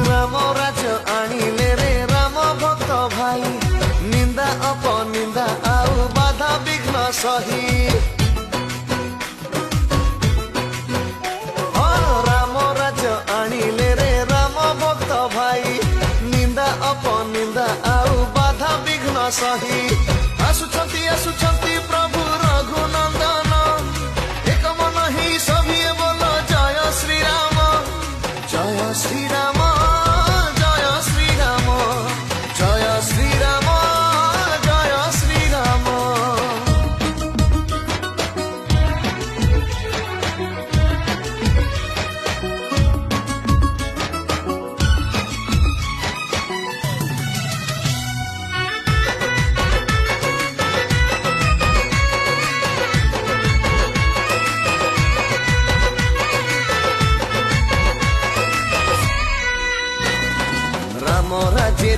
राम राज आनिले रे राम भक्त भाई निंदा अपनिंदा आउ बाधा विघ्न सही राम राज आनिले रे राम भक्त भाई निंदा अपनिंदा आउ बाधा विघ्न सही आसुछंती प्रभु रघुनंदन एक मन ही सभी बोल जय श्री राम जय श्री राम जय श्री राम जय श्री राम जय श्री राम। राम राज्य